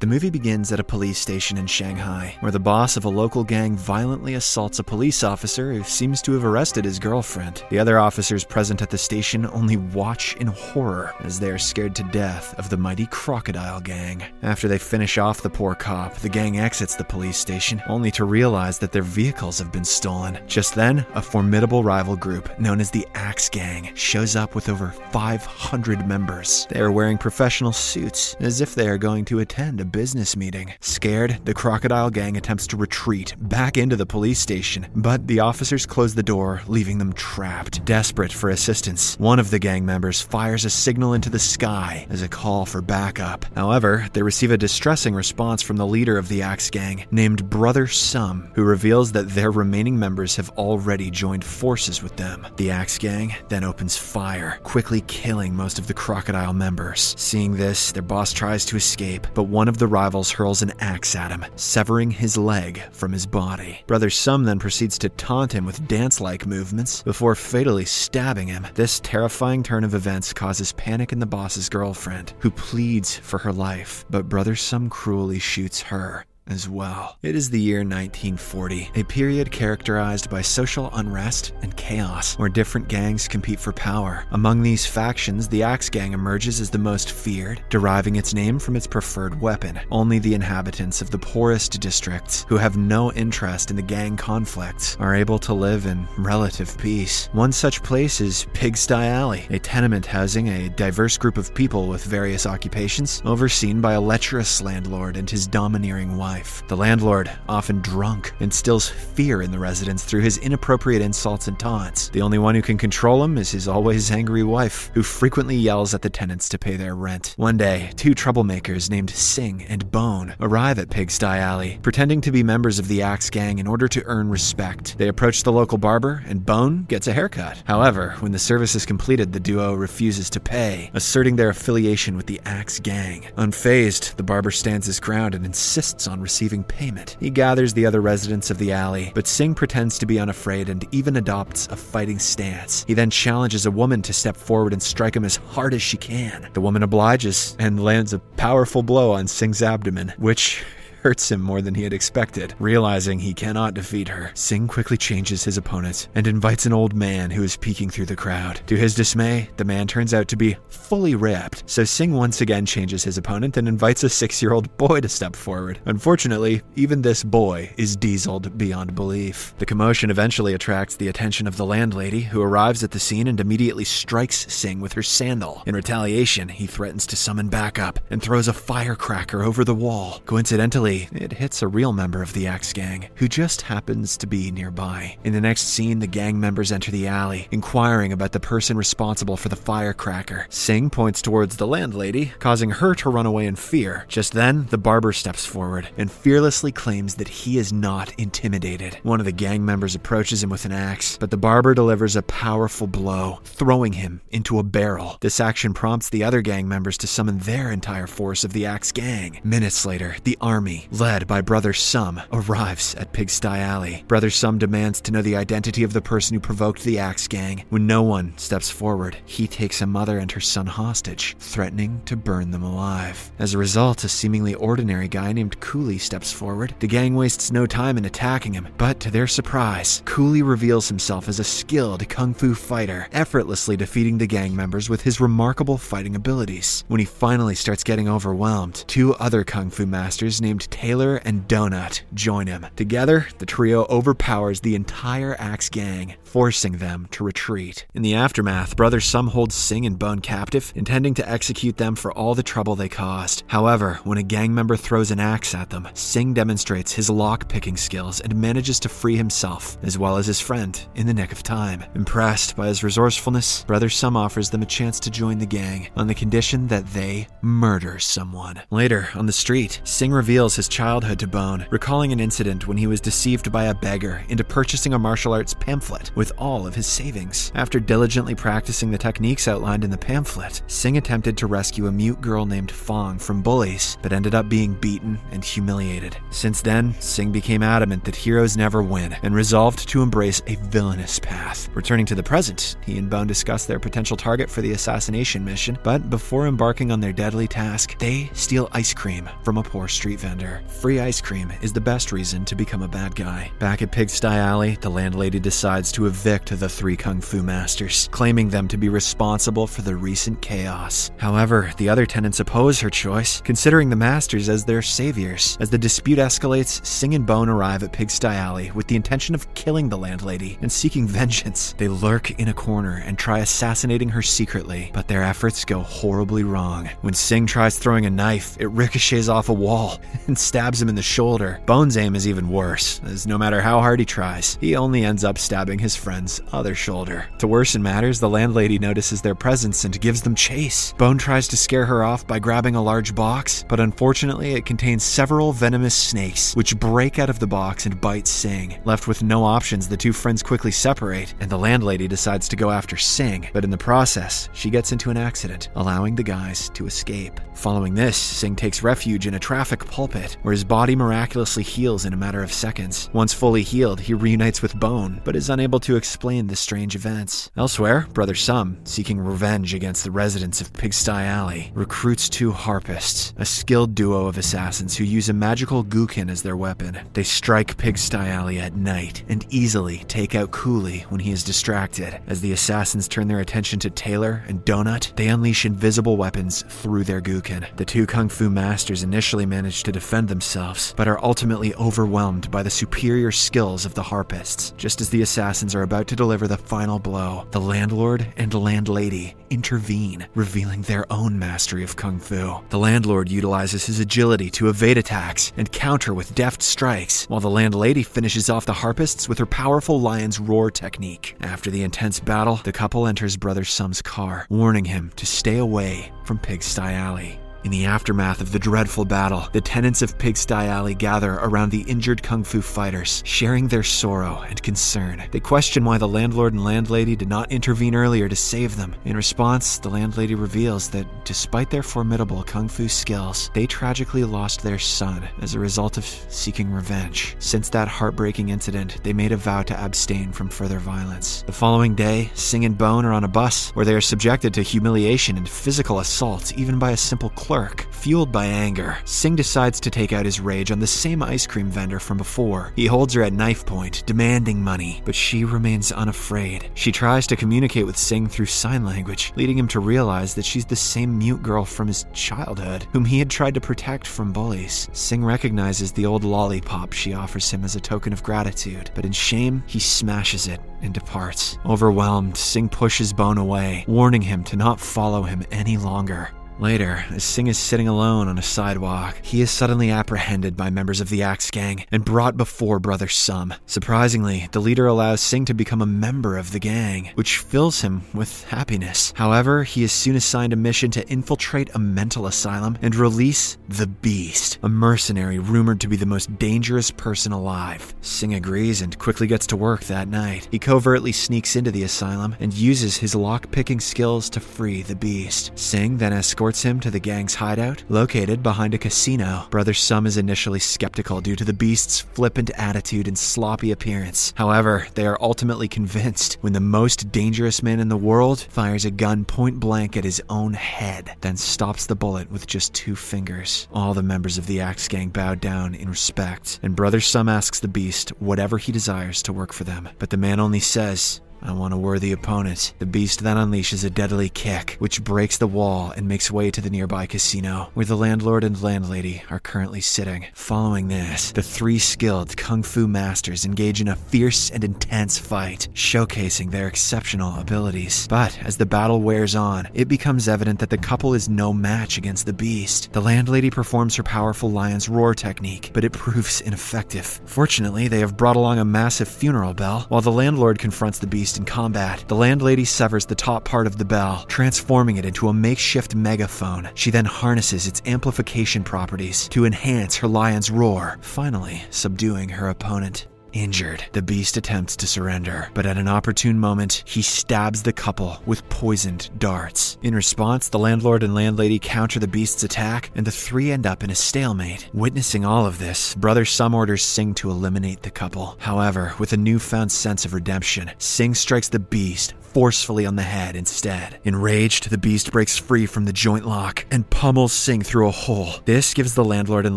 The movie begins at a police station in Shanghai, where the boss of a local gang violently assaults a police officer who seems to have arrested his girlfriend. The other officers present at the station only watch in horror as they are scared to death of the mighty crocodile gang. After they finish off the poor cop, the gang exits the police station, only to realize that their vehicles have been stolen. Just then, a formidable rival group known as the Axe Gang shows up with over 500 members. They are wearing professional suits, as if they are going to attend a business meeting. Scared, the crocodile gang attempts to retreat back into the police station, but the officers close the door, leaving them trapped. Desperate for assistance, one of the gang members fires a signal into the sky as a call for backup. However, they receive a distressing response from the leader of the Axe Gang, named Brother Sum, who reveals that their remaining members have already joined forces with them. The Axe Gang then opens fire, quickly killing most of the crocodile members. Seeing this, their boss tries to escape, but one of the rivals hurls an axe at him, severing his leg from his body. Brother Sum then proceeds to taunt him with dance-like movements before fatally stabbing him. This terrifying turn of events causes panic in the boss's girlfriend, who pleads for her life, but Brother Sum cruelly shoots her as well. It is the year 1940, a period characterized by social unrest and chaos, where different gangs compete for power. Among these factions, the Axe Gang emerges as the most feared, deriving its name from its preferred weapon. Only the inhabitants of the poorest districts, who have no interest in the gang conflicts, are able to live in relative peace. One such place is Pigsty Alley, a tenement housing a diverse group of people with various occupations, overseen by a lecherous landlord and his domineering wife. The landlord, often drunk, instills fear in the residents through his inappropriate insults and taunts. The only one who can control him is his always angry wife, who frequently yells at the tenants to pay their rent. One day, two troublemakers named Sing and Bone arrive at Pigsty Alley, pretending to be members of the Axe Gang in order to earn respect. They approach the local barber, and Bone gets a haircut. However, when the service is completed, the duo refuses to pay, asserting their affiliation with the Axe Gang. Unfazed, the barber stands his ground and insists on receiving payment. He gathers the other residents of the alley, but Sing pretends to be unafraid and even adopts a fighting stance. He then challenges a woman to step forward and strike him as hard as she can. The woman obliges and lands a powerful blow on Sing's abdomen, which hurts him more than he had expected. Realizing he cannot defeat her, Sing quickly changes his opponent and invites an old man who is peeking through the crowd. To his dismay, the man turns out to be fully ripped, so Sing once again changes his opponent and invites a 6-year-old boy to step forward. Unfortunately, even this boy is dieseled beyond belief. The commotion eventually attracts the attention of the landlady, who arrives at the scene and immediately strikes Sing with her sandal. In retaliation, he threatens to summon backup and throws a firecracker over the wall. Coincidentally, it hits a real member of the Axe Gang, who just happens to be nearby. In the next scene, the gang members enter the alley, inquiring about the person responsible for the firecracker. Sing points towards the landlady, causing her to run away in fear. Just then, the barber steps forward and fearlessly claims that he is not intimidated. One of the gang members approaches him with an axe, but the barber delivers a powerful blow, throwing him into a barrel. This action prompts the other gang members to summon their entire force of the Axe Gang. Minutes later, the army, led by Brother Sum, arrives at Pigsty Alley. Brother Sum demands to know the identity of the person who provoked the Axe Gang. When no one steps forward, he takes a mother and her son hostage, threatening to burn them alive. As a result, a seemingly ordinary guy named Cooley steps forward. The gang wastes no time in attacking him, but to their surprise, Cooley reveals himself as a skilled kung fu fighter, effortlessly defeating the gang members with his remarkable fighting abilities. When he finally starts getting overwhelmed, two other kung fu masters named Taylor and Donut join him. Together, the trio overpowers the entire Axe Gang, forcing them to retreat. In the aftermath, Brother Sum holds Sing and Bone captive, intending to execute them for all the trouble they caused. However, when a gang member throws an axe at them, Sing demonstrates his lock-picking skills and manages to free himself, as well as his friend, in the nick of time. Impressed by his resourcefulness, Brother Sum offers them a chance to join the gang, on the condition that they murder someone. Later, on the street, Sing reveals his childhood to Bone, recalling an incident when he was deceived by a beggar into purchasing a martial arts pamphlet with all of his savings. After diligently practicing the techniques outlined in the pamphlet, Singh attempted to rescue a mute girl named Fong from bullies, but ended up being beaten and humiliated. Since then, Singh became adamant that heroes never win and resolved to embrace a villainous path. Returning to the present, he and Bone discuss their potential target for the assassination mission, but before embarking on their deadly task, they steal ice cream from a poor street vendor. Free ice cream is the best reason to become a bad guy. Back at Pigsty Alley, the landlady decides to evict the three kung fu masters, claiming them to be responsible for the recent chaos. However, the other tenants oppose her choice, considering the masters as their saviors. As the dispute escalates, Singh and Bone arrive at Pigsty Alley with the intention of killing the landlady and seeking vengeance. They lurk in a corner and try assassinating her secretly, but their efforts go horribly wrong. When Singh tries throwing a knife, it ricochets off a wall and stabs him in the shoulder. Bone's aim is even worse, as no matter how hard he tries, he only ends up stabbing his friend's other shoulder. To worsen matters, the landlady notices their presence and gives them chase. Bone tries to scare her off by grabbing a large box, but unfortunately it contains several venomous snakes, which break out of the box and bite Singh. Left with no options, the two friends quickly separate, and the landlady decides to go after Singh, but in the process, she gets into an accident, allowing the guys to escape. Following this, Singh takes refuge in a traffic pulpit, where his body miraculously heals in a matter of seconds. Once fully healed, he reunites with Bone, but is unable to explain the strange events. Elsewhere, Brother Sum, seeking revenge against the residents of Pigsty Alley, recruits two harpists, a skilled duo of assassins who use a magical guqin as their weapon. They strike Pigsty Alley at night and easily take out Cooley when he is distracted. As the assassins turn their attention to Taylor and Donut, they unleash invisible weapons through their guqin. The two kung fu masters initially manage to defend themselves, but are ultimately overwhelmed by the superior skills of the harpists. Just as the assassins are about to deliver the final blow, the landlord and landlady intervene, revealing their own mastery of kung fu. The landlord utilizes his agility to evade attacks and counter with deft strikes, while the landlady finishes off the harpists with her powerful lion's roar technique. After the intense battle, the couple enters Brother Sum's car, warning him to stay away from Pigsty Alley. In the aftermath of the dreadful battle, the tenants of Pigsty Alley gather around the injured kung fu fighters, sharing their sorrow and concern. They question why the landlord and landlady did not intervene earlier to save them. In response, the landlady reveals that despite their formidable kung fu skills, they tragically lost their son as a result of seeking revenge. Since that heartbreaking incident, they made a vow to abstain from further violence. The following day, Singh and Bone are on a bus where they are subjected to humiliation and physical assault, even by a simple clerk. Fueled by anger, Singh decides to take out his rage on the same ice cream vendor from before. He holds her at knife point, demanding money, but she remains unafraid. She tries to communicate with Singh through sign language, leading him to realize that she's the same mute girl from his childhood, whom he had tried to protect from bullies. Singh recognizes the old lollipop she offers him as a token of gratitude, but in shame, he smashes it and departs. Overwhelmed, Singh pushes Bone away, warning him to not follow him any longer. Later, as Singh is sitting alone on a sidewalk, he is suddenly apprehended by members of the Axe Gang and brought before Brother Sum. Surprisingly, the leader allows Singh to become a member of the gang, which fills him with happiness. However, he is soon assigned a mission to infiltrate a mental asylum and release the Beast, a mercenary rumored to be the most dangerous person alive. Singh agrees and quickly gets to work that night. He covertly sneaks into the asylum and uses his lock-picking skills to free the Beast. Singh then escorts him to the gang's hideout, located behind a casino. Brother Sum is initially skeptical due to the Beast's flippant attitude and sloppy appearance. However, they are ultimately convinced when the most dangerous man in the world fires a gun point blank at his own head, then stops the bullet with just 2 fingers. All the members of the Axe Gang bow down in respect, and Brother Sum asks the Beast whatever he desires to work for them. But the man only says, "I want a worthy opponent." The Beast then unleashes a deadly kick, which breaks the wall and makes way to the nearby casino, where the landlord and landlady are currently sitting. Following this, the 3 skilled kung fu masters engage in a fierce and intense fight, showcasing their exceptional abilities. But as the battle wears on, it becomes evident that the couple is no match against the Beast. The landlady performs her powerful lion's roar technique, but it proves ineffective. Fortunately, they have brought along a massive funeral bell, while the landlord confronts the Beast beast in combat, the landlady severs the top part of the bell, transforming it into a makeshift megaphone. She then harnesses its amplification properties to enhance her lion's roar, finally subduing her opponent. Injured, the beast attempts to surrender, but at an opportune moment, he stabs the couple with poisoned darts. In response, the landlord and landlady counter the beast's attack, and the three end up in a stalemate. Witnessing all of this, Brother Sum orders Sing to eliminate the couple. However, with a newfound sense of redemption, Sing strikes the beast forcefully on the head instead. Enraged, the beast breaks free from the joint lock and pummels Sing through a hole. This gives the landlord and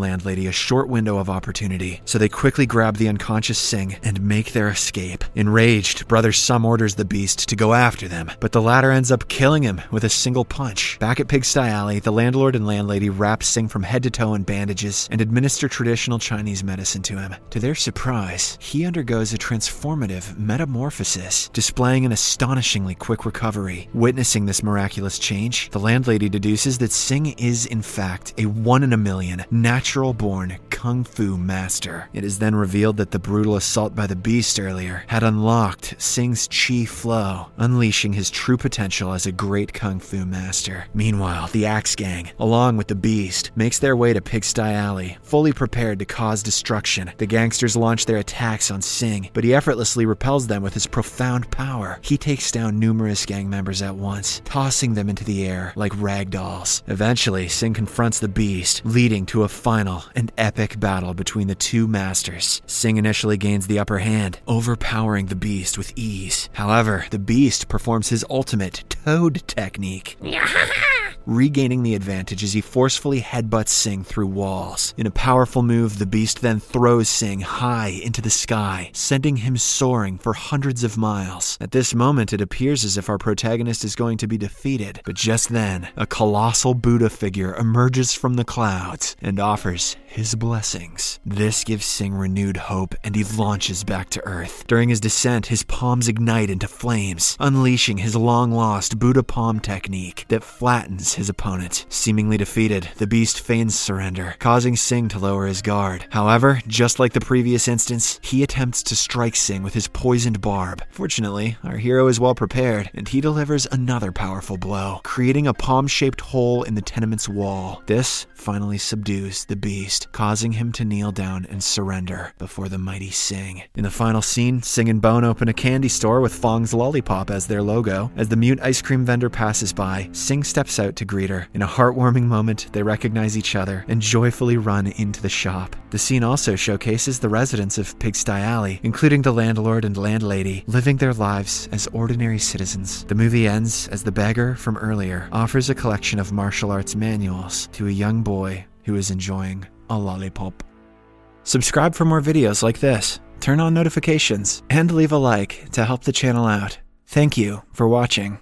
landlady a short window of opportunity, so they quickly grab the unconscious Sing and make their escape. Enraged, Brother Sum orders the beast to go after them, but the latter ends up killing him with a single punch. Back at Pigsty Alley, the landlord and landlady wrap Sing from head to toe in bandages and administer traditional Chinese medicine to him. To their surprise, he undergoes a transformative metamorphosis, displaying an astonishingly quick recovery. Witnessing this miraculous change, the landlady deduces that Sing is in fact a 1 in a million natural-born kung fu master. It is then revealed that the brutal assault by the beast earlier had unlocked Sing's chi flow, unleashing his true potential as a great kung fu master. Meanwhile, the Axe Gang, along with the beast, makes their way to Pigsty Alley, fully prepared to cause destruction. The gangsters launch their attacks on Sing, but he effortlessly repels them with his profound power. He takes down numerous gang members at once, tossing them into the air like rag dolls. Eventually, Sing confronts the beast, leading to a final and epic battle between the two masters. Sing initially gains the upper hand, overpowering the beast with ease. However, the beast performs his ultimate toad technique, regaining the advantage as he forcefully headbutts Sing through walls. In a powerful move, the beast then throws Sing high into the sky, sending him soaring for hundreds of miles. At this moment, it appears as if our protagonist is going to be defeated, but just then, a colossal Buddha figure emerges from the clouds and offers his blessings. This gives Sing renewed hope, and he launches back to Earth. During his descent, his palms ignite into flames, unleashing his long-lost Buddha palm technique that flattens his opponent. Seemingly defeated, the beast feigns surrender, causing Sing to lower his guard. However, just like the previous instance, he attempts to strike Sing with his poisoned barb. Fortunately, our hero is well prepared, and he delivers another powerful blow, creating a palm-shaped hole in the tenement's wall. This finally subdues the beast, causing him to kneel down and surrender before the mighty Sing. In the final scene, Sing and Bone open a candy store with Fong's Lollipop as their logo. As the mute ice cream vendor passes by, Sing steps out to greet her. In a heartwarming moment, they recognize each other and joyfully run into the shop. The scene also showcases the residents of Pigsty Alley, including the landlord and landlady, living their lives as ordinary citizens. The movie ends as the beggar from earlier offers a collection of martial arts manuals to a young boy who is enjoying a lollipop. Subscribe for more videos like this, turn on notifications, and leave a like to help the channel out. Thank you for watching.